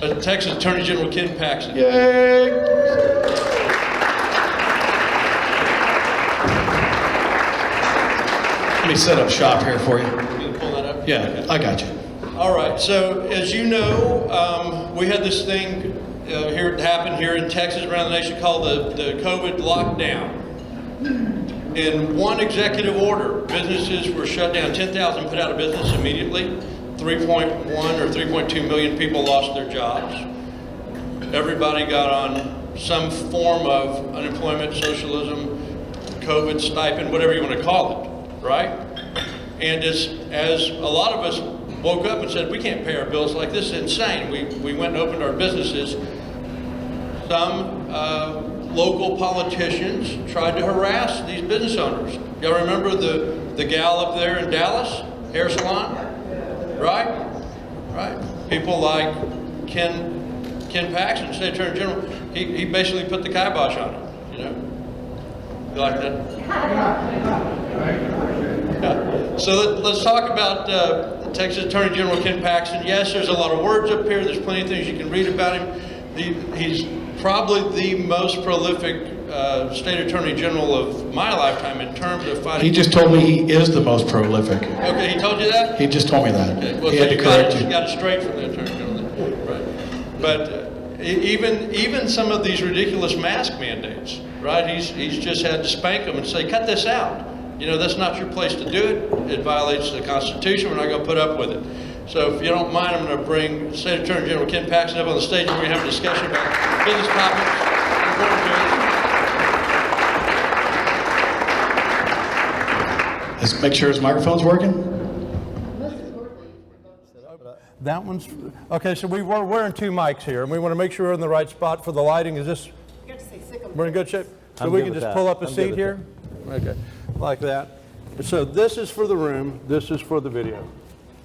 Texas Attorney General Ken Paxton. Yay! Let me set up shop here for you. Can you pull that up? Yeah, I got you. All right, so as you know, we had this thing here happen here in Texas, around the nation, called the COVID lockdown. In one executive order, businesses were shut down. 10,000 put out of business immediately. 3.1 or 3.2 million people lost their jobs. Everybody got on some form of unemployment, socialism, COVID stipend, whatever you want to call it, right? And as a lot of us woke up and said, we can't pay our bills like this, is insane. We went and opened our businesses. Some local politicians tried to harass these business owners. Y'all remember the gal up there in Dallas, hair salon? Right? Right. People like Ken Paxton, State Attorney General, he basically put the kibosh on it, you know? You like that? Yeah. So let's talk about Texas Attorney General Ken Paxton. Yes, there's a lot of words up here. There's plenty of things you can read about him. He's probably the most prolific State Attorney General of my lifetime in terms of fighting. He just told me he is the most prolific. Okay, he told you that? He just told me that. Okay. Well, he so had to you correct you. got it straight from the Attorney General then. Right. But even some of these ridiculous mask mandates, right? He's just had to spank them and say, cut this out. You know, that's not your place to do it. It violates the Constitution. We're not going to put up with it. So if you don't mind, I'm going to bring State Attorney General Ken Paxton up on the stage, and we're going to have a discussion about business topics important to us. Let's make sure his microphone's working. That one's, okay, so we're wearing two mics here, and we want to make sure we're in the right spot for the lighting. Is this, we're in good shape? So we can just pull up a seat here? Okay, like that. So this is for the room, this is for the video.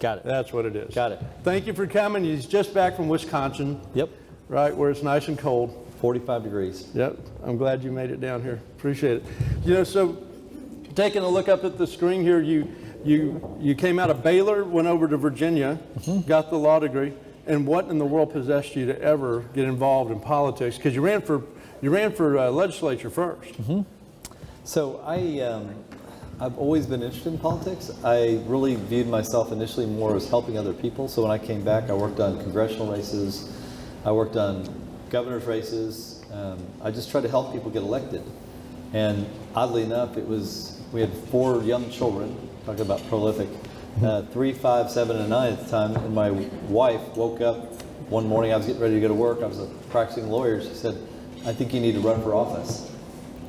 Got it. That's what it is. Got it. Thank you for coming. He's just back from Wisconsin. Yep. Right, where it's nice and cold. 45 degrees. Yep, I'm glad you made it down here. Appreciate it. You know, so taking a look up at the screen here, you came out of Baylor, went over to Virginia, got the law degree, and what in the world possessed you to ever get involved in politics? Because you ran for legislature first. So I've always been interested in politics. I really viewed myself initially more as helping other people. So when I came back, I worked on congressional races. I worked on governor's races. I just tried to help people get elected. And oddly enough, we had 4 young children, talking about prolific, 3, 5, 7, and 9 at the time. And my wife woke up one morning, I was getting ready to go to work. I was a practicing lawyer. She said, I think you need to run for office.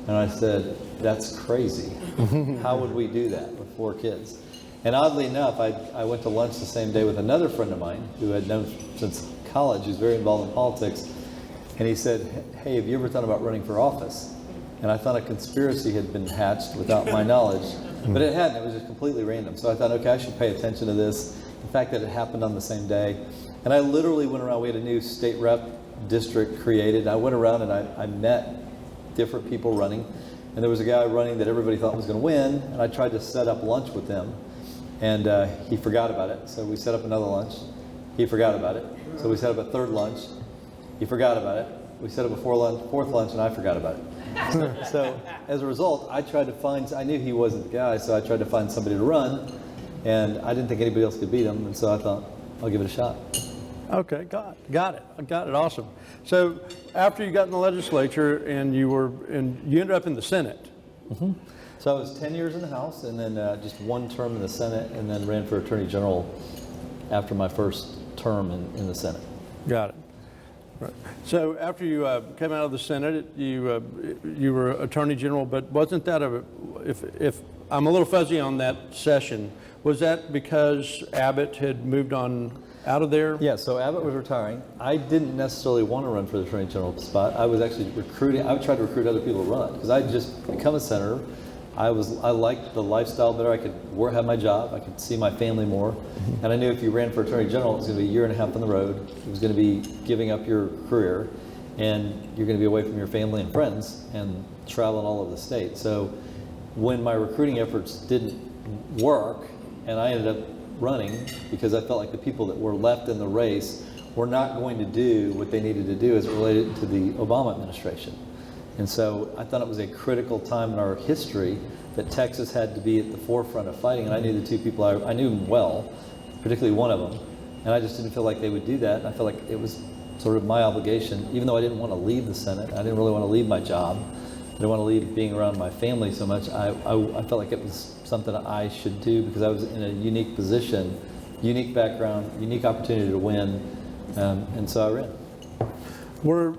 And I said, that's crazy. How would we do that with 4 kids? And oddly enough, I went to lunch the same day with another friend of mine who I'd known since college, who's very involved in politics. And he said, hey, have you ever thought about running for office? And I thought a conspiracy had been hatched without my knowledge, but it hadn't. It was just completely random. So I thought, okay, I should pay attention to this. The fact that it happened on the same day. And I literally went around, we had a new state rep district created. I went around and I met different people running. And there was a guy running that everybody thought was going to win. And I tried to set up lunch with him. And he forgot about it. So we set up another lunch. He forgot about it. So we set up a third lunch. He forgot about it. We set up a fourth lunch, and I forgot about it. So as a result, I tried to find, I knew he wasn't the guy, so I tried to find somebody to run. And I didn't think anybody else could beat him. And so I thought, I'll give it a shot. Okay, got it, awesome. So after you got in the legislature and you ended up in the Senate. So I was 10 years in the House and then just 1 term in the Senate and then ran for Attorney General after my first term in the Senate. Got it. Right. So after you came out of the Senate, you were Attorney General, but wasn't that if I'm a little fuzzy on that session, was that because Abbott had moved on out of there? Yeah, so Abbott was retiring. I didn't necessarily want to run for the Attorney General spot. I was actually recruiting, I would try to recruit other people to run because I'd just become a senator. I liked the lifestyle better. I could have my job. I could see my family more. And I knew if you ran for Attorney General, it was going to be a year and a half on the road. It was going to be giving up your career, and you're going to be away from your family and friends and traveling all over the state. So when my recruiting efforts didn't work, and I ended up running because I felt like the people that were left in the race were not going to do what they needed to do as it related to the Obama administration. And so I thought it was a critical time in our history that Texas had to be at the forefront of fighting. And I knew the two people, I knew them well, particularly one of them. And I just didn't feel like they would do that. And I felt like it was sort of my obligation, even though I didn't want to leave the Senate. I didn't really want to leave my job. I didn't want to leave being around my family so much. I felt like it was something I should do because I was in a unique position, unique background, unique opportunity to win. And so I ran.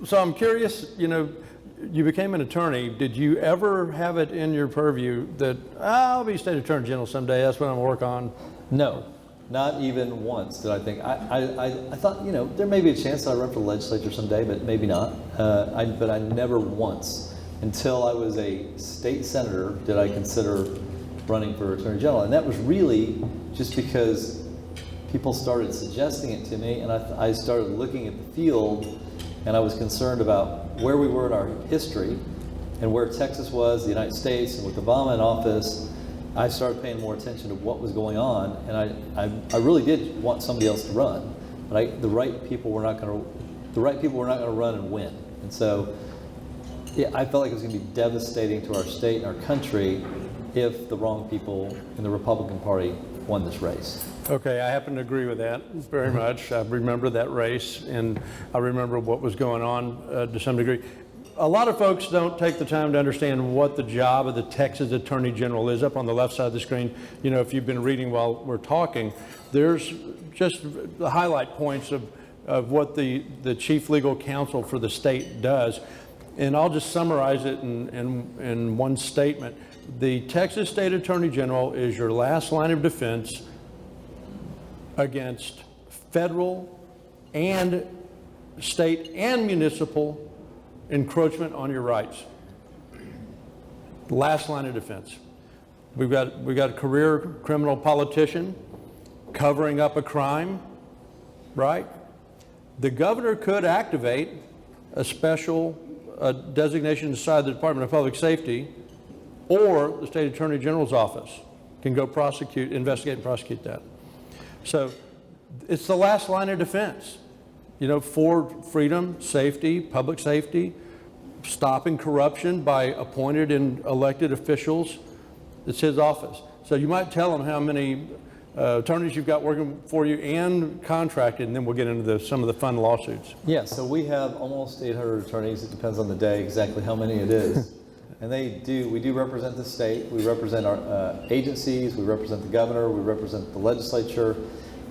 So I'm curious, you became an attorney. Did you ever have it in your purview that I'll be state attorney general someday? That's what I'm gonna work on. No, not even once did I think. I thought, there may be a chance I run for the legislature someday, but maybe not. But I never once, until I was a state senator, did I consider running for attorney general. And that was really just because people started suggesting it to me, and I started looking at the field, and I was concerned about where we were in our history and where Texas was, the United States, and with Obama in office. I started paying more attention to what was going on, and I really did want somebody else to run, but the right people were not going to run and win. And so, yeah, I felt like it was going to be devastating to our state and our country if the wrong people in the Republican Party won this race. Okay, I happen to agree with that very much. I remember that race, and I remember what was going on to some degree. A lot of folks don't take the time to understand what the job of the Texas Attorney General is. Up on the left side of the screen, if you've been reading while we're talking, there's just the highlight points of what the Chief Legal Counsel for the state does. And I'll just summarize it in one statement. The Texas State Attorney General is your last line of defense against federal and state and municipal encroachment on your rights. Last line of defense. We've got a career criminal politician covering up a crime, right? The governor could activate a special designation inside the Department of Public Safety, or the State Attorney General's office can go investigate and prosecute that. So it's the last line of defense, for freedom, safety, public safety, stopping corruption by appointed and elected officials. It's his office. So you might tell him how many attorneys you've got working for you and contracted, and then we'll get into some of the fun lawsuits. Yeah, so we have almost 800 attorneys. It depends on the day exactly how many it is. And we do represent the state. We represent our agencies. We represent the governor. We represent the legislature.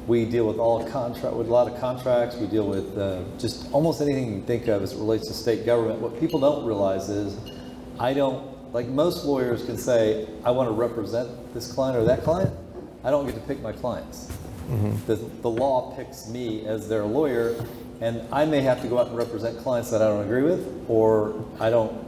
We deal with with a lot of contracts. We deal with just almost anything you can think of as it relates to state government. What people don't realize is like most lawyers can say, I want to represent this client or that client. I don't get to pick my clients. Mm-hmm. The law picks me as their lawyer, and I may have to go out and represent clients that I don't agree with or I don't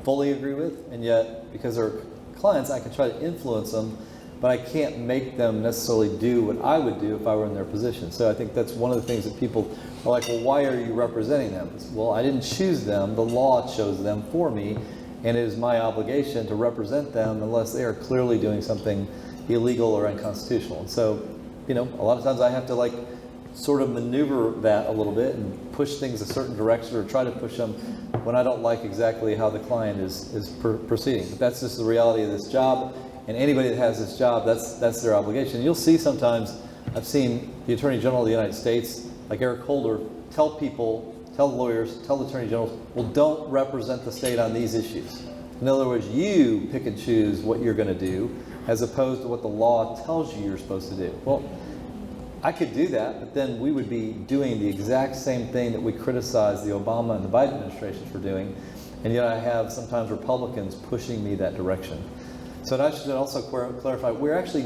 fully agree with, and yet because they're clients, I can try to influence them, but I can't make them necessarily do what I would do if I were in their position. So I think that's one of the things that people are like, well, why are you representing them? Well, I didn't choose them. The law chose them for me, and it is my obligation to represent them unless they are clearly doing something illegal or unconstitutional. And so, a lot of times I have to sort of maneuver that a little bit and push things a certain direction or try to push them when I don't like exactly how the client is proceeding. But that's just the reality of this job, and anybody that has this job, that's their obligation. You'll see sometimes, I've seen the Attorney General of the United States, like Eric Holder, tell the lawyers, tell the Attorney Generals, well, don't represent the state on these issues. In other words, you pick and choose what you're going to do as opposed to what the law tells you you're supposed to do. Well, I could do that, but then we would be doing the exact same thing that we criticize the Obama and the Biden administrations for doing, and yet I have sometimes Republicans pushing me that direction. So I should also clarify, we're actually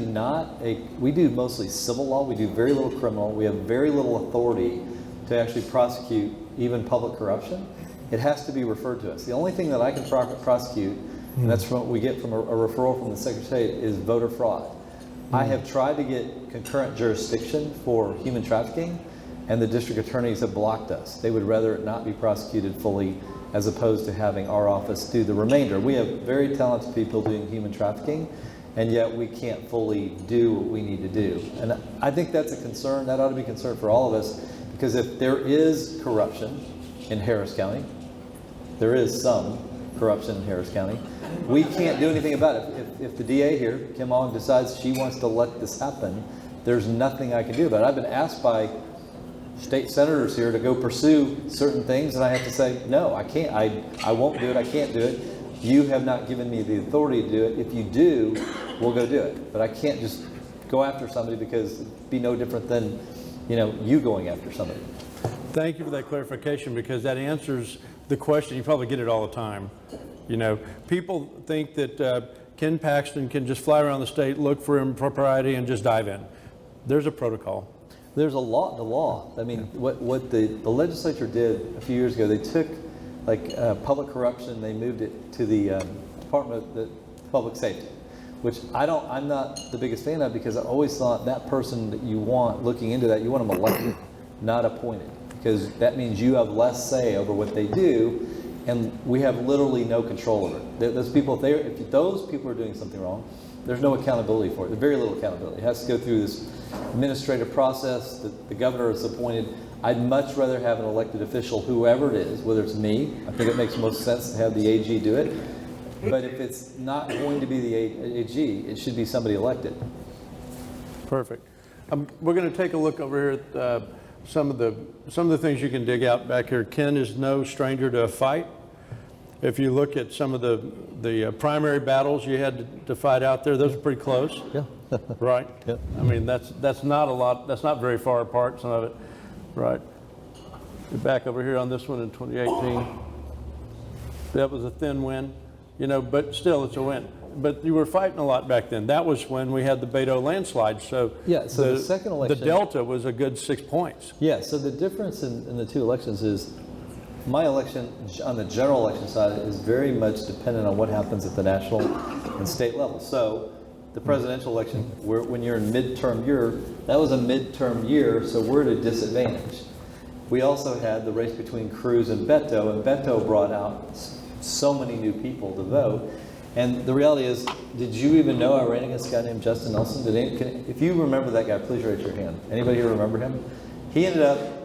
we do mostly civil law, we do very little criminal, we have very little authority to actually prosecute even public corruption. It has to be referred to us. The only thing that I can prosecute, and that's what we get from a referral from the Secretary of State, is voter fraud. I have tried to get concurrent jurisdiction for human trafficking, and the district attorneys have blocked us. They would rather it not be prosecuted fully as opposed to having our office do the remainder. We have very talented people doing human trafficking, and yet we can't fully do what we need to do. And I think that's a concern. That ought to be a concern for all of us, Because if there is corruption in Harris County, there is some corruption in Harris County, we can't do anything about it. If the DA here, Kim Ong, decides she wants to let this happen, there's nothing I can do about it. I've been asked by state senators here to go pursue certain things, and I have to say, no, I can't. I won't do it. I can't do it. You have not given me the authority to do it. If you do, we'll go do it. But I can't just go after somebody, because it'd be no different than, you going after somebody. Thank you for that clarification, because that answers the question. You probably get it all the time. People think that Ken Paxton can just fly around the state, look for impropriety, and just dive in. There's a protocol. There's a law. The law. I mean, what the legislature did a few years ago, they took public corruption, they moved it to the Department of Public Safety, which I'm not the biggest fan of, because I always thought that person that you want looking into that, you want them elected, not appointed, because that means you have less say over what they do, and we have literally no control over it. Those people, if those people are doing something wrong, there's no accountability for it. There's very little accountability. It has to go through this administrative process that the governor is appointed. I'd much rather have an elected official, whoever it is, whether it's me. I think it makes most sense to have the AG do it. But if it's not going to be the AG, it should be somebody elected. Perfect. We're going to take a look over here at some of the things you can dig out back here. Ken is no stranger to a fight. If you look at some of the primary battles you had to fight out there, those are pretty close. Yeah. Right? Yep. I mean, that's not a lot. That's not very far apart, some of it. Right. You're back over here on this one in 2018. That was a thin win, but still it's a win. But you were fighting a lot back then. That was when we had the Beto landslide. So yeah. So the second election, the delta was a good 6 points. Yeah. So the difference in the two elections is, my election on the general election side is very much dependent on what happens at the national and state level. So the presidential election, when you're in midterm year, that was a midterm year, so we're at a disadvantage. We also had the race between Cruz and Beto brought out so many new people to vote. And the reality is, did you even know I ran against a guy named Justin Nelson? If you remember that guy, please raise your hand. Anybody here remember him? He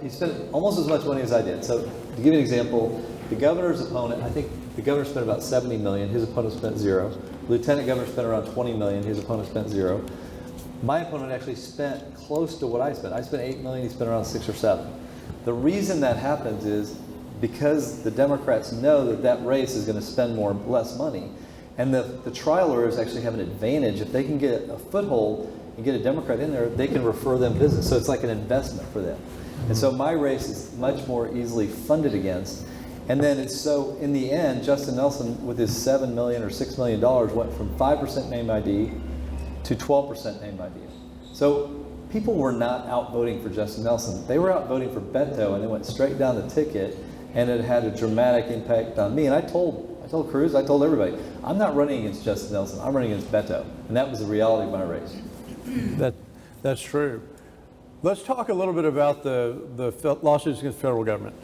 spent almost as much money as I did. So to give you an example, the governor's opponent, I think the governor spent about $70 million, his opponent spent $0. Lieutenant governor spent around $20 million, his opponent spent $0. My opponent actually spent close to what I spent. I spent $8 million, he spent around 6 or 7. The reason that happens is because the Democrats know that race is going to spend less money. And the trial lawyers actually have an advantage. If they can get a foothold and get a Democrat in there, they can refer them business. So it's like an investment for them. And so my race is much more easily funded against. And then in the end, Justin Nelson, with his $7 million or $6 million, went from 5% name ID to 12% name ID. So people were not out voting for Justin Nelson. They were out voting for Beto, and it went straight down the ticket, and it had a dramatic impact on me. And I told Cruz, I told everybody, I'm not running against Justin Nelson, I'm running against Beto. And that was the reality of my race. That's true. Let's talk a little bit about the lawsuits against the federal government.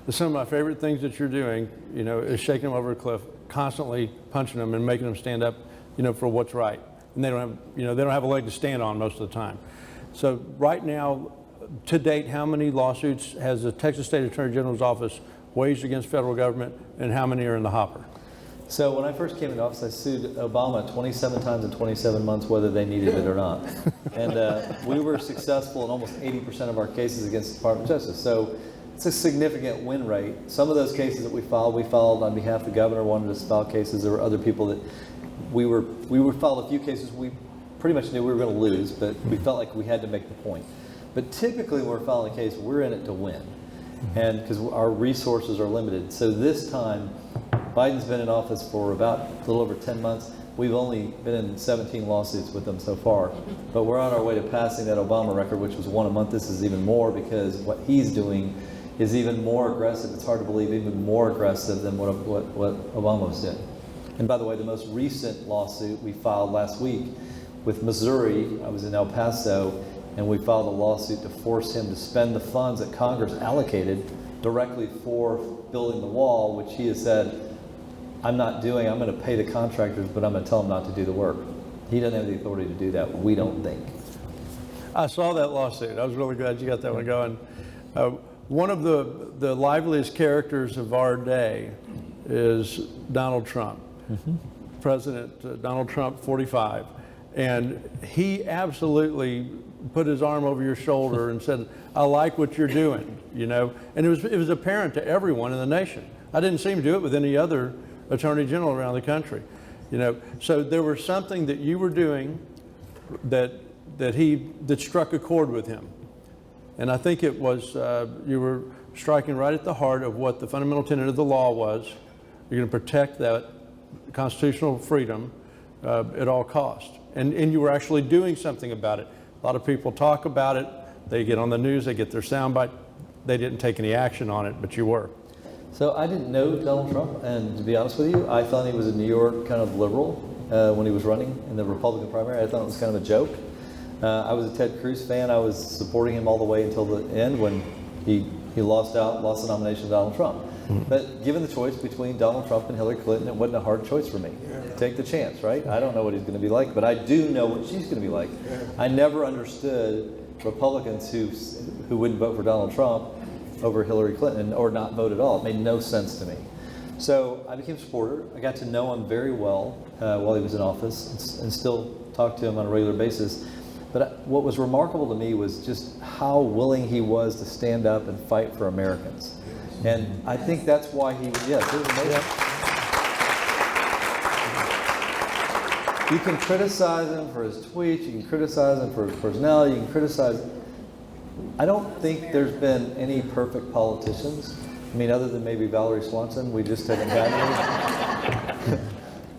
Some of my favorite things that you're doing, is shaking them over a cliff, constantly punching them and making them stand up, for what's right. And they don't have a leg to stand on most of the time. So right now, to date, how many lawsuits has the Texas State Attorney General's office waged against federal government, and how many are in the hopper? So when I first came into office, I sued Obama 27 times in 27 months, whether they needed it or not. And we were successful in almost 80% of our cases against the Department of Justice. So it's a significant win rate. Some of those cases that we filed on behalf of the governor, wanted us to file cases. There were other people that we filed a few cases we pretty much knew we were going to lose, but we felt like we had to make the point. But typically when we're filing a case, we're in it to win. And because our resources are limited. So this time, Biden's been in office for about a little over 10 months. We've only been in 17 lawsuits with them so far. But we're on our way to passing that Obama record, which was 1 a month. This is even more, because what he's doing is even more aggressive. It's hard to believe, even more aggressive than what Obama was doing. And by the way, the most recent lawsuit we filed last week with Missouri, I was in El Paso, and we filed a lawsuit to force him to spend the funds that Congress allocated directly for building the wall, which he has said, I'm not doing. I'm going to pay the contractors, but I'm going to tell them not to do the work. He doesn't have the authority to do that, we don't think. I saw that lawsuit. I was really glad you got that one going. One of the liveliest characters of our day is Donald Trump. President Donald Trump, 45. And he absolutely put his arm over your shoulder and said, I like what you're doing, you know? And it was apparent to everyone in the nation. I didn't see him do it with any other attorney general around the country, you know? So there was something that you were doing that struck a chord with him. And I think it was, you were striking right at the heart of what the fundamental tenet of the law was. You're going to protect that constitutional freedom at all costs. And you were actually doing something about it. A lot of people talk about it. They get on the news, they get their soundbite. They didn't take any action on it, but you were. So I didn't know Donald Trump, and to be honest with you, I thought he was a New York kind of liberal when he was running in the Republican primary. I thought it was kind of a joke. I was a Ted Cruz fan. I was supporting him all the way until the end when he lost the nomination to Donald Trump. But given the choice between Donald Trump and Hillary Clinton, it wasn't a hard choice for me. Take the chance, right? I don't know what he's going to be like, but I do know what she's going to be like. I never understood Republicans who wouldn't vote for Donald Trump over Hillary Clinton or not vote at all. It made no sense to me. So I became a supporter. I got to know him very well while he was in office and still talk to him on a regular basis. But what was remarkable to me was just how willing he was to stand up and fight for Americans. And I think that's why it was amazing. You can criticize him for his tweets, you can criticize him for his personality, you can criticize. I don't think there's been any perfect politicians. I mean, other than maybe Valerie Swanson, we just haven't had any.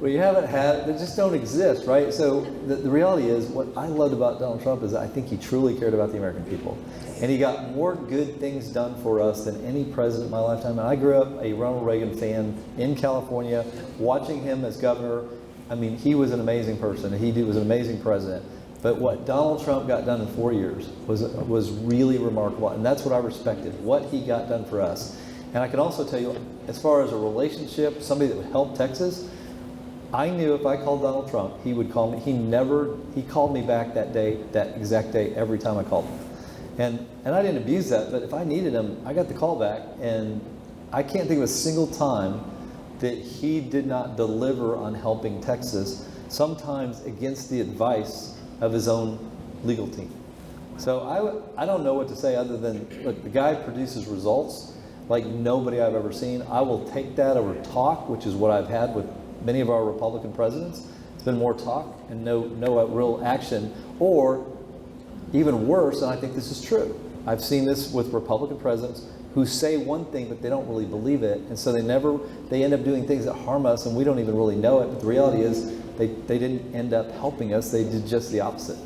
We haven't had, they just don't exist, right? So the reality is, what I loved about Donald Trump is I think he truly cared about the American people. And he got more good things done for us than any president in my lifetime. And I grew up a Ronald Reagan fan in California, watching him as governor. I mean, he was an amazing person. He was an amazing president. But what Donald Trump got done in 4 years was really remarkable. And that's what I respected, what he got done for us. And I can also tell you, as far as a relationship, somebody that would help Texas, I knew if I called Donald Trump, he would call me. He called me back that day, that exact day, every time I called him. And I didn't abuse that, but if I needed him, I got the call back. And I can't think of a single time that he did not deliver on helping Texas, sometimes against the advice of his own legal team. So I don't know what to say other than, look, the guy produces results like nobody I've ever seen. I will take that over talk, which is what I've had with many of our Republican presidents. It's been more talk and no real action, or even worse, and I think this is true. I've seen this with Republican presidents who say one thing, but they don't really believe it. And so they end up doing things that harm us and we don't even really know it. But the reality is they didn't end up helping us. They did just the opposite.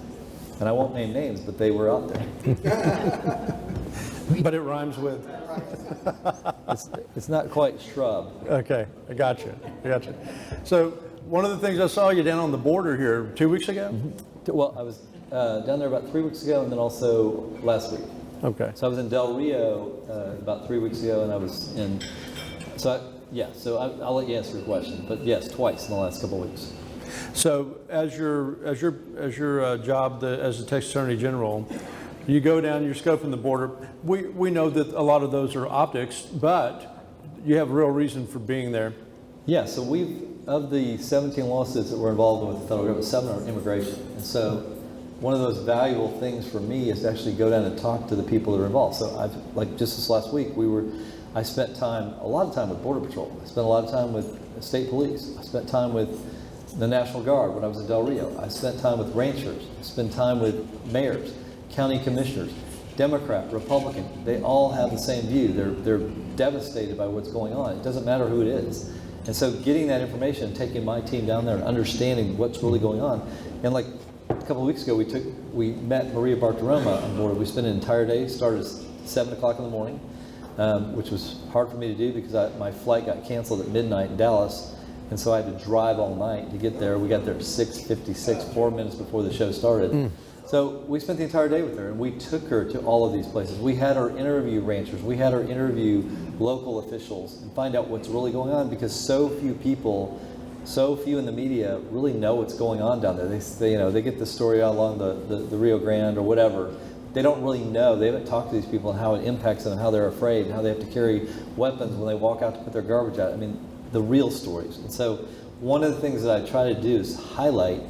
And I won't name names, but they were out there. But it rhymes with. It's not quite shrub. Okay, I got you. So one of the things I saw you down on the border here 2 weeks ago? Well, I was down there about 3 weeks ago and then also last week. Okay. So I was in Del Rio about 3 weeks ago, and I was in. I'll let you answer your question, but yes, twice in the last couple of weeks. So as your job as the Texas Attorney General, you go down, you're scoping the border. We know that a lot of those are optics, but you have real reason for being there. Yeah. So of the 17 lawsuits that we're involved with the federal government, 7 are immigration, and so. One of those valuable things for me is to actually go down and talk to the people that are involved. So just this last week, I spent a lot of time with Border Patrol. I spent a lot of time with state police. I spent time with the National Guard when I was in Del Rio. I spent time with ranchers. I spent time with mayors, county commissioners, Democrat, Republican. They all have the same view. They're devastated by what's going on. It doesn't matter who it is. And so getting that information, taking my team down there and understanding what's really going on. And like, a couple of weeks ago, we met Maria Bartiromo on board. We spent an entire day, started at 7 o'clock in the morning, which was hard for me to do because my flight got canceled at midnight in Dallas, and so I had to drive all night to get there. We got there at 6:56, 4 minutes before the show started. So we spent the entire day with her, and we took her to all of these places. We had her interview ranchers. We had her interview local officials and find out what's really going on, because so few in the media really know what's going on down there. They get the story out along the Rio Grande or whatever. they don't really know. They haven't talked to these people and how it impacts them and how they're afraid and how they have to carry weapons when they walk out to put their garbage out. I mean, the real stories. And so one of the things that I try to do is highlight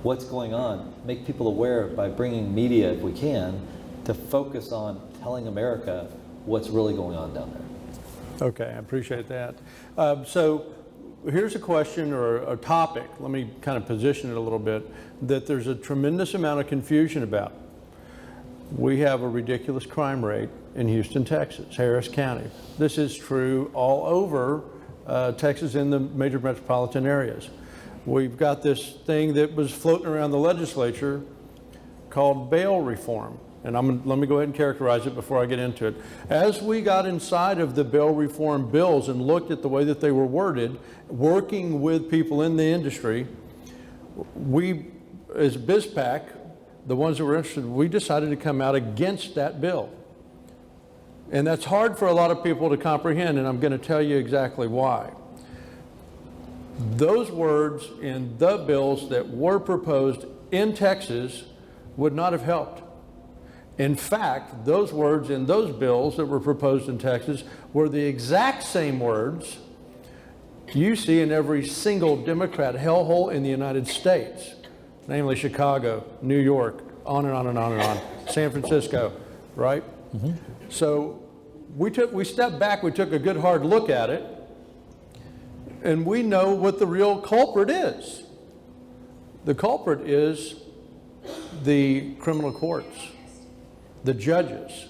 what's going on, make people aware by bringing media, if we can, to focus on telling America what's really going on down there. Okay, I appreciate that. So here's a question or a topic, let me kind of position it a little bit, that there's a tremendous amount of confusion about. We have a ridiculous crime rate in Houston, Texas, Harris County. This is true all over Texas in the major metropolitan areas. We've got this thing that was floating around the legislature called bail reform. And let me go ahead and characterize it before I get into it. As we got inside of the bail reform bills and looked at the way that they were worded, working with people in the industry, we, as BIZPAC, the ones that were interested, we decided to come out against that bill. And that's hard for a lot of people to comprehend, and I'm going to tell you exactly why. Those words in the bills that were proposed in Texas would not have helped. In fact, those words in those bills that were proposed in Texas were the exact same words you see in every single Democrat hellhole in the United States, namely Chicago, New York, on and on and on and on, San Francisco, right? Mm-hmm. So we stepped back, we took a good hard look at it, and we know what the real culprit is. The culprit is the criminal courts, the judges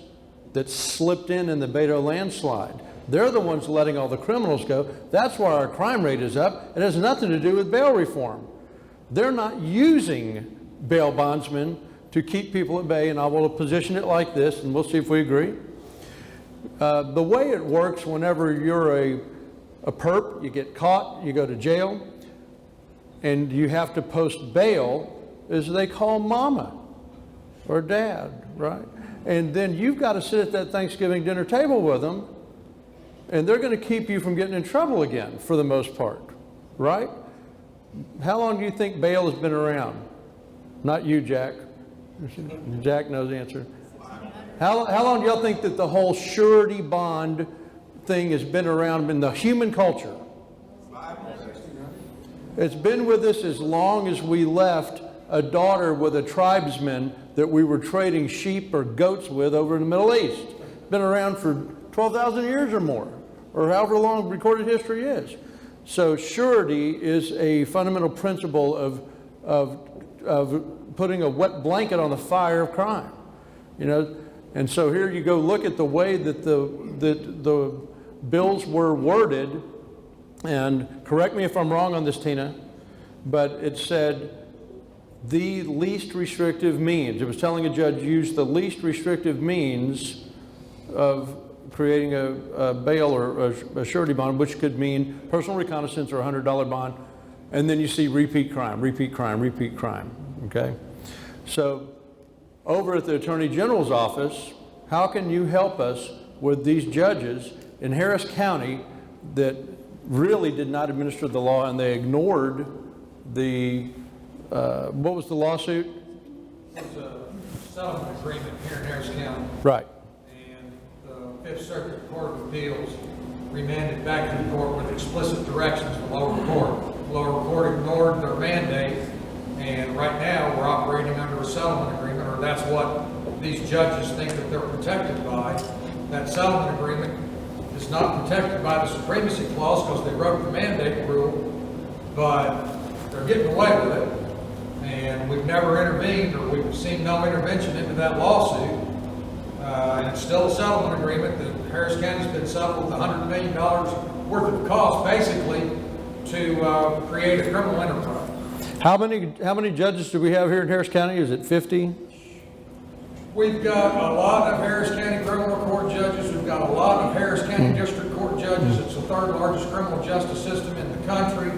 that slipped in the Beto landslide. They're the ones letting all the criminals go. That's why our crime rate is up. It has nothing to do with bail reform. They're not using bail bondsmen to keep people at bay, and I will position it like this, and we'll see if we agree. The way it works whenever you're a perp, you get caught, you go to jail, and you have to post bail, is they call mama or dad, right? And then you've got to sit at that Thanksgiving dinner table with them, and they're going to keep you from getting in trouble again for the most part, right? How long do you think bail has been around? Not you, Jack. Jack knows the answer. How long do y'all think that the whole surety bond thing has been around in the human culture? It's been with us as long as we left a daughter with a tribesman that we were trading sheep or goats with over in the Middle East. Been around for 12,000 years or more, or however long recorded history is. So surety is a fundamental principle of putting a wet blanket on the fire of crime, you know. And so here you go look at the way that the bills were worded, and correct me if I'm wrong on this, Tina, but it said the least restrictive means. It was telling a judge use the least restrictive means of creating a bail or a surety bond, which could mean personal reconnaissance or a $100 bond, and then you see repeat crime, repeat crime, repeat crime, okay? So over at the Attorney General's office, how can you help us with these judges in Harris County that really did not administer the law, and they ignored the, what was the lawsuit? It was a settlement agreement here in Harris County. Right. And the Fifth Circuit Court of Appeals remanded back to the court with explicit directions from the lower court. The lower court ignored their mandate, and right now we're operating under a settlement agreement, or that's what these judges think that they're protected by. That settlement agreement is not protected by the supremacy clause because they broke the mandate rule, but they're getting away with it. And we've never intervened, or we've seen no intervention into that lawsuit. And it's still a settlement agreement that Harris County's been settled with $100 million worth of cost, basically, to create a criminal enterprise. How many judges do we have here in Harris County? Is it 50? We've got a lot of Harris County criminal court judges. We've got a lot of Harris County district court judges. It's the third largest criminal justice system in the country.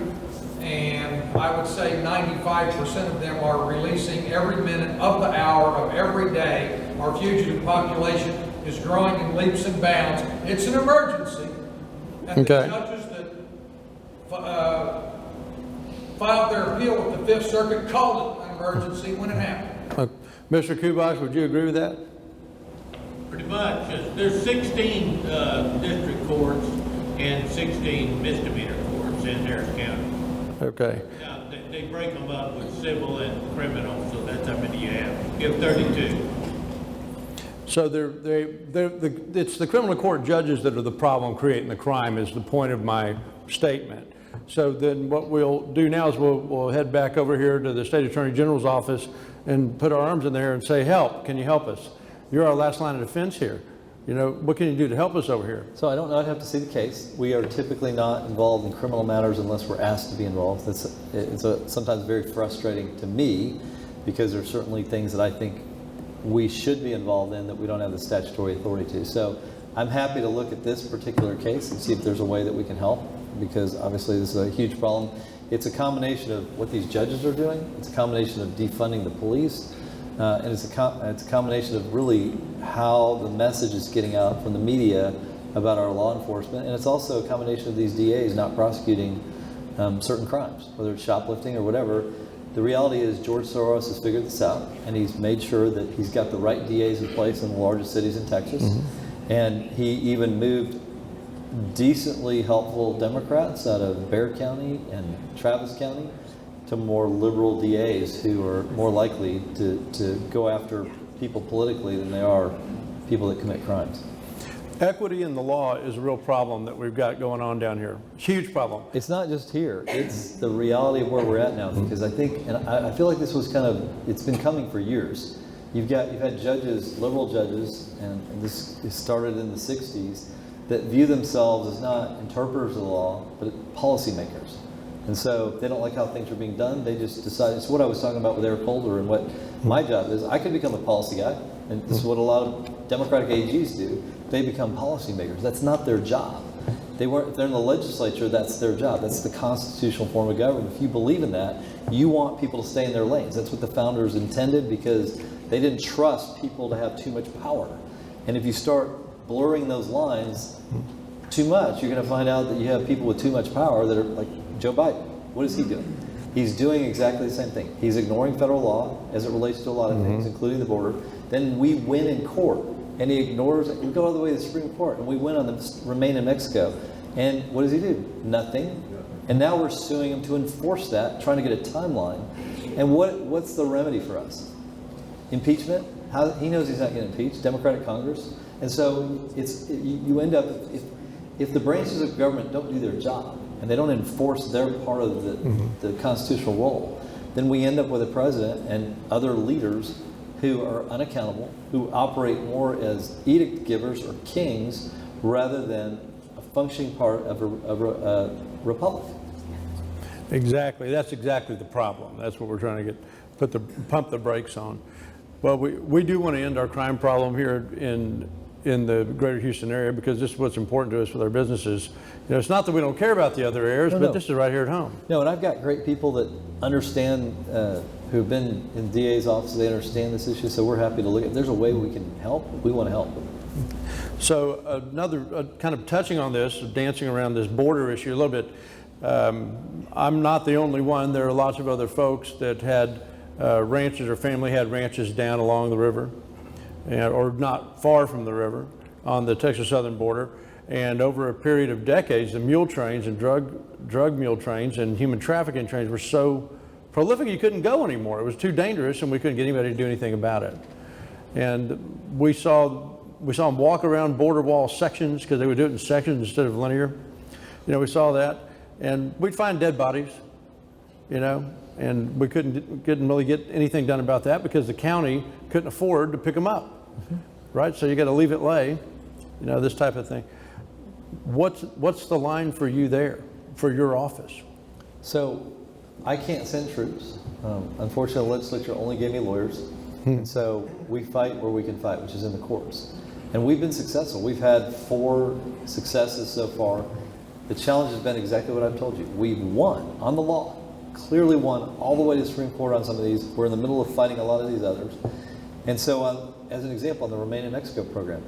And I would say 95% of them are releasing every minute of the hour of every day. Our fugitive population is growing in leaps and bounds. It's an emergency. And the judges that filed their appeal with the Fifth Circuit called it an emergency when it happened. Mr. Kubash, would you agree with that? Pretty much. There's 16 district courts and 16 misdemeanor courts in Harris County. Okay. Now, they break them up with civil and criminal, so that's how many you have. You have 32. So it's the criminal court judges that are the problem creating the crime is the point of my statement. So then what we'll do now is we'll head back over here to the State Attorney General's office and put our arms in there and say, help, can you help us? You're our last line of defense here. You know, what can you do to help us over here? So I don't know, I'd have to see the case. We are typically not involved in criminal matters unless we're asked to be involved. It's sometimes very frustrating to me because there's certainly things that I think we should be involved in that we don't have the statutory authority to. So I'm happy to look at this particular case and see if there's a way that we can help, because obviously this is a huge problem. It's a combination of what these judges are doing. It's a combination of defunding the police. And it's a combination of really how the message is getting out from the media about our law enforcement. And it's also a combination of these DAs not prosecuting certain crimes, whether it's shoplifting or whatever. The reality is George Soros has figured this out, and he's made sure that he's got the right DAs in place in the largest cities in Texas. Mm-hmm. And he even moved decently helpful Democrats out of Bexar County and Travis County to more liberal DAs who are more likely to go after people politically than they are people that commit crimes. Equity in the law is a real problem that we've got going on down here. Huge problem. It's not just here, it's the reality of where we're at now, because I think, and I feel like this was kind of, it's been coming for years. You've had judges, liberal judges, and this started in the 60s, that view themselves as not interpreters of the law, but policymakers. And so if they don't like how things are being done, they just decide. It's what I was talking about with Eric Holder, and what my job is. I could become a policy guy, and this is what a lot of Democratic AGs do. They become policymakers. That's not their job. If they're in the legislature, that's their job. That's the constitutional form of government. If you believe in that, you want people to stay in their lanes. That's what the founders intended, because they didn't trust people to have too much power. And if you start blurring those lines too much, you're going to find out that you have people with too much power that are like Joe Biden. What is he doing? He's doing exactly the same thing. He's ignoring federal law as it relates to a lot of things, including the border. Then we win in court, and he ignores it. We go all the way to the Supreme Court, and we win on the Remain in Mexico. And what does he do? Nothing. And now we're suing him to enforce that, trying to get a timeline. And what's the remedy for us? Impeachment? He knows he's not getting impeached. Democratic Congress. And so you end up, if the branches of government don't do their job, and they don't enforce their part of the constitutional role, then we end up with a president and other leaders who are unaccountable, who operate more as edict givers or kings rather than a functioning part of a republic. Exactly. That's exactly the problem. That's what we're trying to pump the brakes on. Well, we do want to end our crime problem here in the greater Houston area, because this is what's important to us with our businesses. You know, it's not that we don't care about the other areas, but this is right here at home. No, and I've got great people that understand, who've been in DA's office, they understand this issue, so we're happy to look at if there's a way we can help, we want to help. So another, kind of touching on this, dancing around this border issue a little bit, I'm not the only one. There are lots of other folks that had ranches, or family had ranches down along the river, or not far from the river on the Texas southern border. And over a period of decades, the mule trains and drug mule trains and human trafficking trains were so prolific you couldn't go anymore. It was too dangerous, and we couldn't get anybody to do anything about it. And we saw them walk around border wall sections, because they would do it in sections instead of linear. You know, we saw that, and we'd find dead bodies, you know, and we couldn't really get anything done about that because the county couldn't afford to pick them up, right? So you got to leave it lay, you know, this type of thing. What's the line for you there, for your office? So I can't send troops. Unfortunately, the legislature only gave me lawyers. And so we fight where we can fight, which is in the courts. And we've been successful. We've had 4 successes so far. The challenge has been exactly what I've told you. We've won on the law, clearly won all the way to the Supreme Court on some of these. We're in the middle of fighting a lot of these others. And so as an example, on the Remain in Mexico program,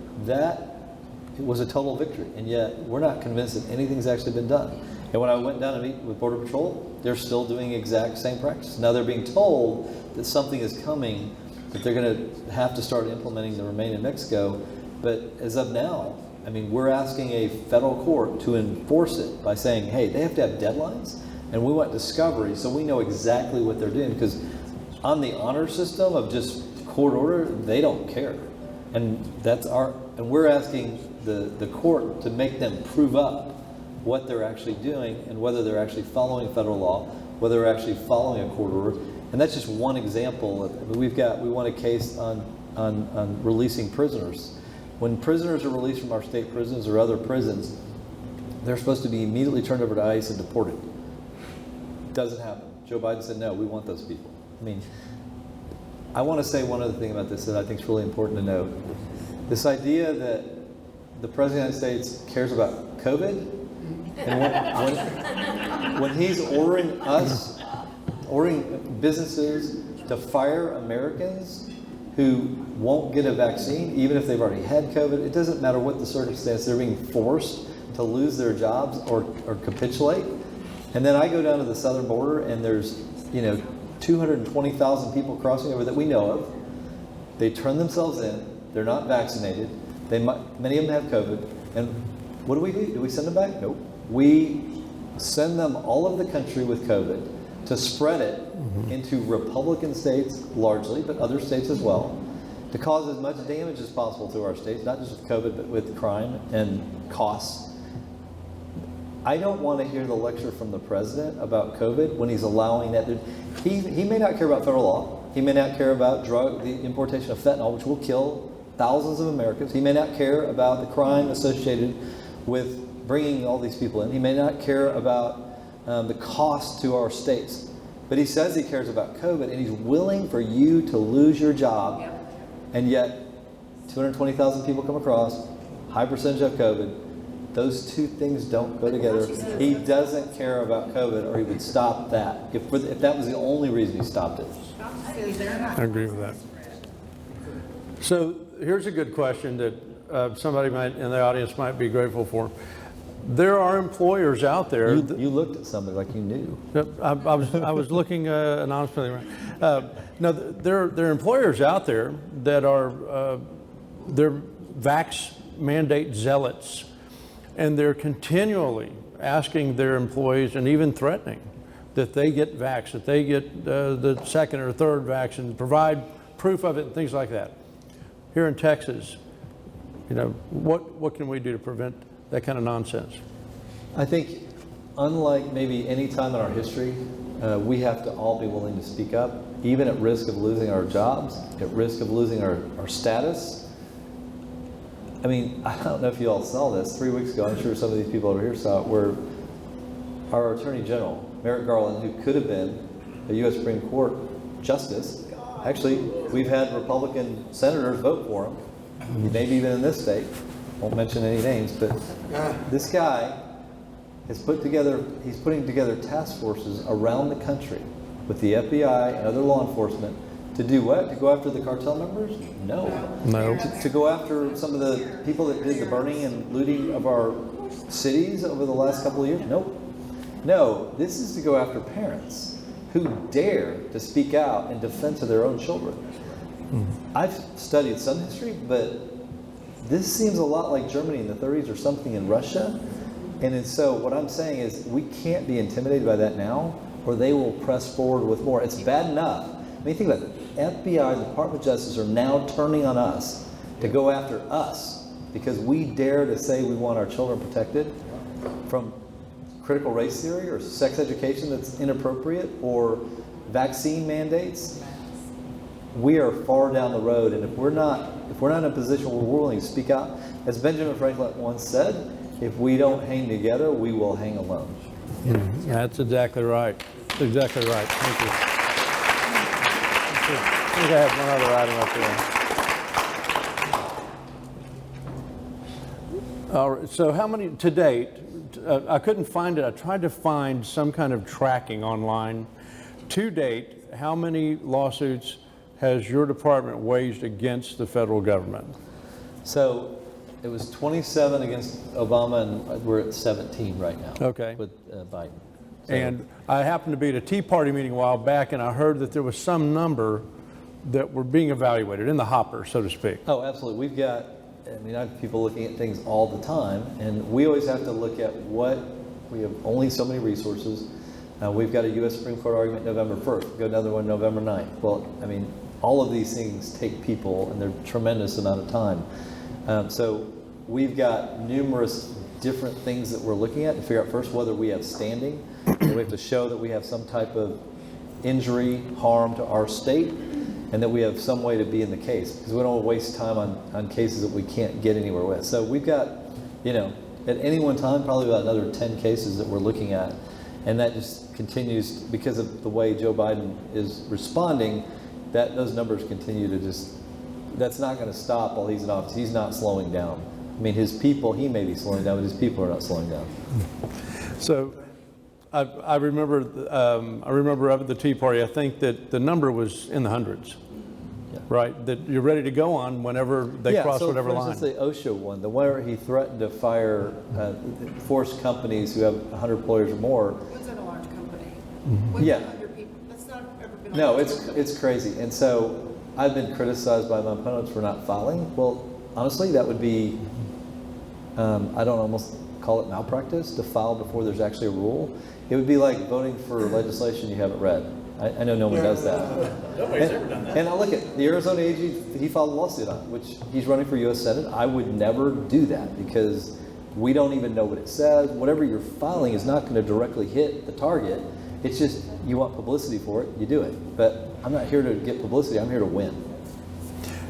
it was a total victory. And yet we're not convinced that anything's actually been done. And when I went down to meet with Border Patrol, they're still doing the exact same practice. Now they're being told that something is coming, that they're going to have to start implementing the Remain in Mexico. But as of now, I mean, we're asking a federal court to enforce it by saying, hey, they have to have deadlines, and we want discovery so we know exactly what they're doing. Because on the honor system of just court order, they don't care. And we're asking the court to make them prove up what they're actually doing and whether they're actually following federal law, whether they're actually following a court order. And that's just one example. We won a case on releasing prisoners. When prisoners are released from our state prisons or other prisons, they're supposed to be immediately turned over to ICE and deported. Doesn't happen. Joe Biden said, no, we want those people. I mean, I want to say one other thing about this that I think is really important to note. This idea that the President of the United States cares about COVID, and when he's ordering businesses to fire Americans who won't get a vaccine, even if they've already had COVID, it doesn't matter what the circumstance, they're being forced to lose their jobs or capitulate. And then I go down to the southern border and there's, 220,000 people crossing over that we know of. They turn themselves in, they're not vaccinated, many of them have COVID, and what do? Do we send them back? Nope. We send them all over the country with COVID to spread it into Republican states largely, but other states as well, to cause as much damage as possible to our states, not just with COVID, but with crime and costs. I don't want to hear the lecture from the president about COVID when he's allowing that. He may not care about federal law. He may not care about the importation of fentanyl, which will kill thousands of Americans. He may not care about the crime associated with bringing all these people in. He may not care about the cost to our states. But he says he cares about COVID, and he's willing for you to lose your job, and yet 220,000 people come across, high percentage of COVID. Those two things don't go together. He doesn't care about COVID, or he would stop that. If that was the only reason he stopped it. I agree with that. So here's a good question that somebody in the audience might be grateful for. There are employers out there. You looked at somebody like you knew. I was looking anonymously. No, there are employers out there that are they're vax mandate zealots, and they're continually asking their employees and even threatening that they get vaxxed, that they get the second or third vaccine, provide proof of it, and things like that. Here in Texas, what can we do to prevent that kind of nonsense? I think, unlike maybe any time in our history, we have to all be willing to speak up, even at risk of losing our jobs, at risk of losing our status. I mean, I don't know if you all saw this. 3 weeks ago, I'm sure some of these people over here saw it, where our Attorney General, Merrick Garland, who could have been a U.S. Supreme Court Justice, actually, we've had Republican senators vote for him, maybe even in this state. Won't mention any names, but this guy has putting together task forces around the country with the FBI and other law enforcement to do what? To go after the cartel members? No. To go after some of the people that did the burning and looting of our cities over the last couple of years? Nope. No, this is to go after parents who dare to speak out in defense of their own children. I've studied some history, but this seems a lot like Germany in the 30s or something in Russia. And so what I'm saying is we can't be intimidated by that now, or they will press forward with more. It's bad enough. I mean, think about it. FBI, the Department of Justice, are now turning on us to go after us because we dare to say we want our children protected from critical race theory or sex education that's inappropriate or vaccine mandates. We are far down the road, and if we're not in a position where we're willing to speak out, as Benjamin Franklin once said, if we don't hang together, we will hang alone. That's exactly right. That's exactly right. Thank you. I think I have one other item up there. All right, so how many to date? I couldn't find it. I tried to find some kind of tracking online. To date, how many lawsuits has your department waged against the federal government? So it was 27 against Obama, and we're at 17 right now. Okay. With Biden. So, and I happened to be at a Tea Party meeting a while back, and I heard that there was some number that were being evaluated in the hopper, so to speak. Oh, absolutely. We've got I mean, I have people looking at things all the time, and we always have to look at we have only so many resources. We've got a U.S. Supreme Court argument November 1st, we've got another one November 9th. Well, I mean, all of these things take people, and they're a tremendous amount of time. So we've got numerous different things that we're looking at to figure out first whether we have standing, and we have to show that we have some type of injury, harm to our state, and that we have some way to be in the case, because we don't want to waste time on cases that we can't get anywhere with. So we've got, at any one time, probably about another 10 cases that we're looking at, and that just continues because of the way Joe Biden is responding. That those numbers continue to that's not going to stop while he's in office. He's not slowing down. I mean, his people, he may be slowing down, but his people are not slowing down. So I remember up at the Tea Party, I think that the number was in the hundreds, right? That you're ready to go on whenever they cross whatever line. Yeah, so for instance, the OSHA one, the where he threatened to force companies who have 100 employees or more. Was that a large company? Yeah. 100 people? That's not ever been. No, it's crazy. And so I've been criticized by my opponents for not filing. Well, honestly, that would be, I don't almost call it malpractice to file before there's actually a rule. It would be like voting for legislation you haven't read. I know no one does that. Nobody's ever done that. And I look at the Arizona AG, he filed a lawsuit on it, which he's running for U.S. Senate. I would never do that because we don't even know what it says. Whatever you're filing is not going to directly hit the target. It's just you want publicity for it, you do it. But I'm not here to get publicity, I'm here to win.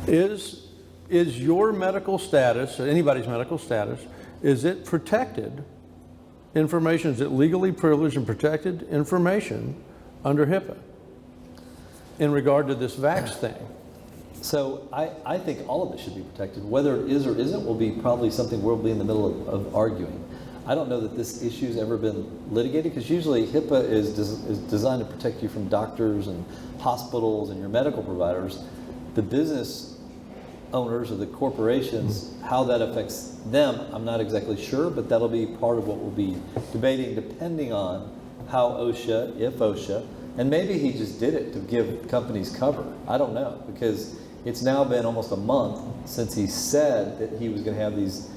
Is your medical status, or anybody's medical status, is it protected information? Is it legally privileged and protected information under HIPAA in regard to this vax thing? So I think all of it should be protected. Whether it is or isn't will be probably something we'll be in the middle of arguing. I don't know that this issue's ever been litigated because usually HIPAA is designed to protect you from doctors and hospitals and your medical providers. The business owners or the corporations, how that affects them, I'm not exactly sure, but that'll be part of what we'll be debating depending on how OSHA, if OSHA, and maybe he just did it to give companies cover. I don't know, because it's now been almost a month since he said that he was going to have these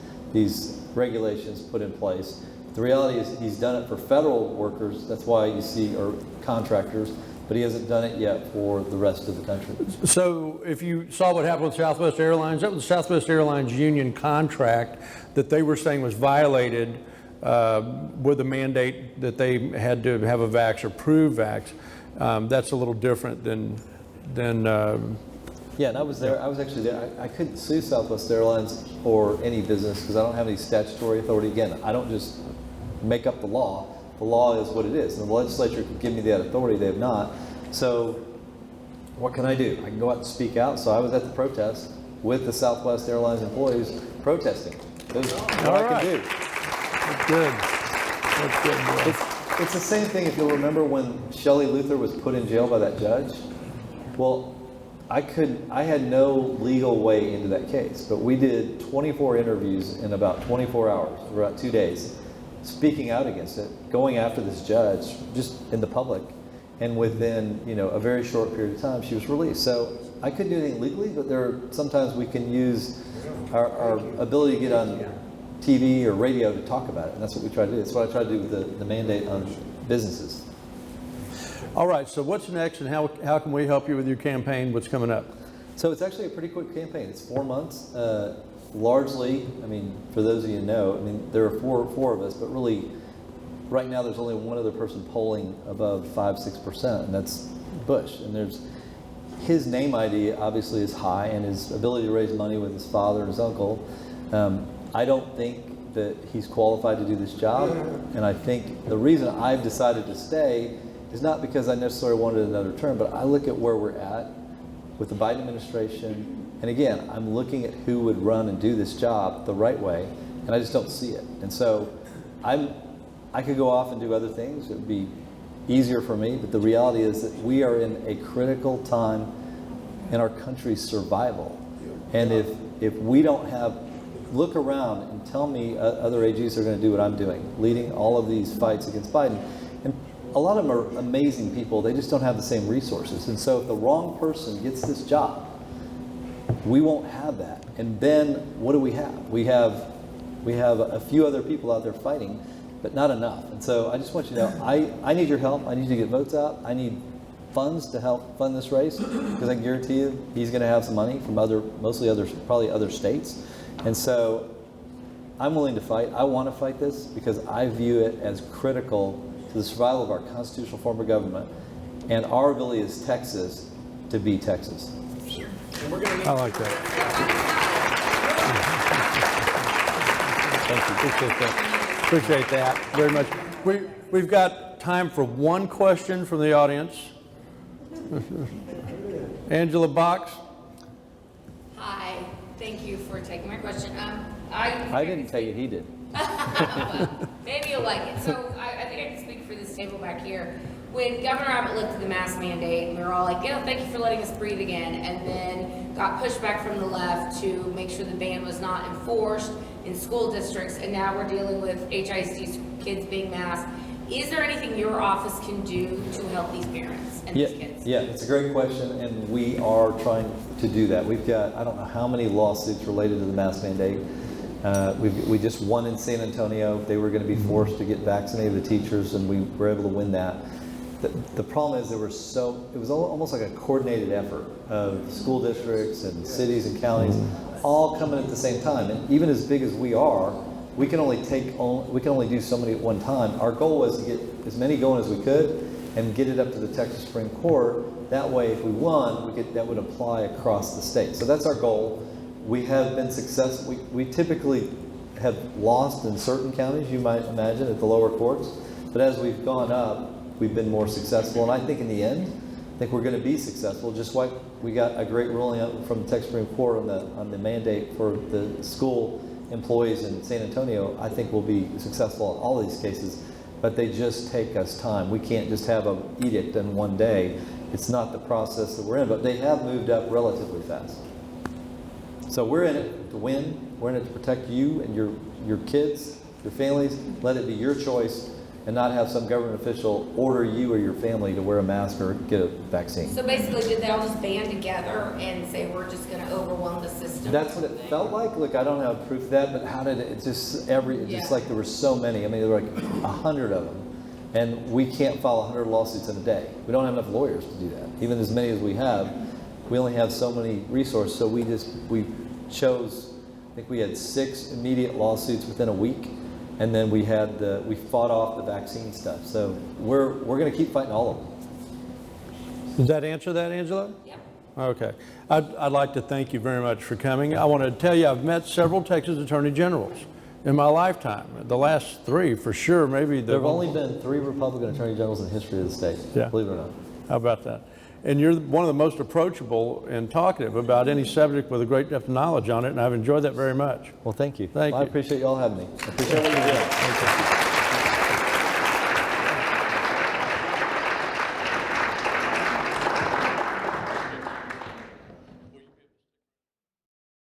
regulations put in place. The reality is he's done it for federal workers, that's why you see, or contractors, but he hasn't done it yet for the rest of the country. So if you saw what happened with Southwest Airlines, that was the Southwest Airlines union contract that they were saying was violated with a mandate that they had to have a vax or prove vax. That's a little different than yeah, and I was there. I was actually there. I couldn't sue Southwest Airlines or any business because I don't have any statutory authority. Again, I don't just make up the law. The law is what it is. And the legislature could give me that authority. They have not. So what can I do? I can go out and speak out. So I was at the protest with the Southwest Airlines employees protesting. That's what I could do. That's good. That's good, boy. It's the same thing if you'll remember when Shelley Luther was put in jail by that judge. Well, I had no legal way into that case, but we did 24 interviews in about 24 hours, about 2 days, speaking out against it, going after this judge, just in the public, and within a very short period of time, she was released. So I couldn't do anything legally, but sometimes we can use our ability to get on TV or radio to talk about it, and that's what we try to do. That's what I try to do with the mandate on businesses. All right, so what's next and how can we help you with your campaign? What's coming up? So it's actually a pretty quick campaign. It's 4 months. Largely, for those of you who know, there are four of us, but really, right now there's only one other person polling above 5-6%, and that's Bush. And his name ID obviously is high, and his ability to raise money with his father and his uncle. I don't think that he's qualified to do this job, and I think the reason I've decided to stay is not because I necessarily wanted another term, but I look at where we're at with the Biden administration, and again, I'm looking at who would run and do this job the right way, and I just don't see it. And so I could go off and do other things. It would be easier for me, but the reality is that we are in a critical time in our country's survival. And if we don't look around and tell me other AGs are going to do what I'm doing, leading all of these fights against Biden. And a lot of them are amazing people. They just don't have the same resources. And so if the wrong person gets this job, We won't have that. And then what do we have? We have a few other people out there fighting, but not enough. And so I just want you to know, I need your help. I need you to get votes out. I need funds to help fund this race, because I can guarantee you he's going to have some money from probably other states. And so I'm willing to fight. I want to fight this because I view it as critical to the survival of our constitutional form of government and our ability as Texas to be Texas. I like that. Thank you. Appreciate that. Appreciate that very much. We've got time for one question from the audience. Angela Box. Hi, thank you for taking my question. I didn't take it, he did. Well, maybe you'll like it. So I think I can speak for this table back here. When Governor Abbott looked at the mask mandate, we were all like, thank you for letting us breathe again, and then got pushback from the left to make sure the ban was not enforced in school districts, and now we're dealing with HISD kids being masked. Is there anything your office can do to help these parents and these kids? Yeah, it's a great question, and we are trying to do that. We've got, I don't know how many lawsuits related to the mask mandate. We just won in San Antonio. They were going to be forced to get vaccinated, the teachers, and we were able to win that. The problem is it was almost like a coordinated effort of school districts and cities and counties all coming at the same time. And even as big as we are, we can only do so many at one time. Our goal was to get as many going as we could and get it up to the Texas Supreme Court. That way, if we won, that would apply across the state. So that's our goal. We have been successful. We typically have lost in certain counties, you might imagine, at the lower courts. But as we've gone up, we've been more successful. And I think in the end, I think we're going to be successful. Just like we got a great ruling from the Texas Supreme Court on the mandate for the school employees in San Antonio. I think we'll be successful in all these cases, but they just take us time. We can't just have an edict in one day. It's not the process that we're in, but they have moved up relatively fast. So we're in it to win. We're in it to protect you and your kids, your families. Let it be your choice and not have some government official order you or your family to wear a mask or get a vaccine. So basically, did they all just band together and say, we're just going to overwhelm the system? That's what it felt like. Look, I don't have proof of that, but how did it just like there were so many. I mean, there were like 100 of them. And we can't file 100 lawsuits in a day. We don't have enough lawyers to do that. Even as many as we have, we only have so many resources. So we chose, I think we had 6 immediate lawsuits within a week. And then we fought off the vaccine stuff. So we're going to keep fighting all of them. Does that answer that, Angela? Yep. Okay. I'd like to thank you very much for coming. I want to tell you I've met several Texas Attorney Generals in my lifetime. The last 3 for sure, maybe. There have only been 3 Republican Attorney Generals in the history of the state, believe it or not. How about that? And you're one of the most approachable and talkative about any subject with a great depth of knowledge on it, and I've enjoyed that very much. Well, thank you. Thank you. I appreciate you all having me. I appreciate what you're doing. Thank you.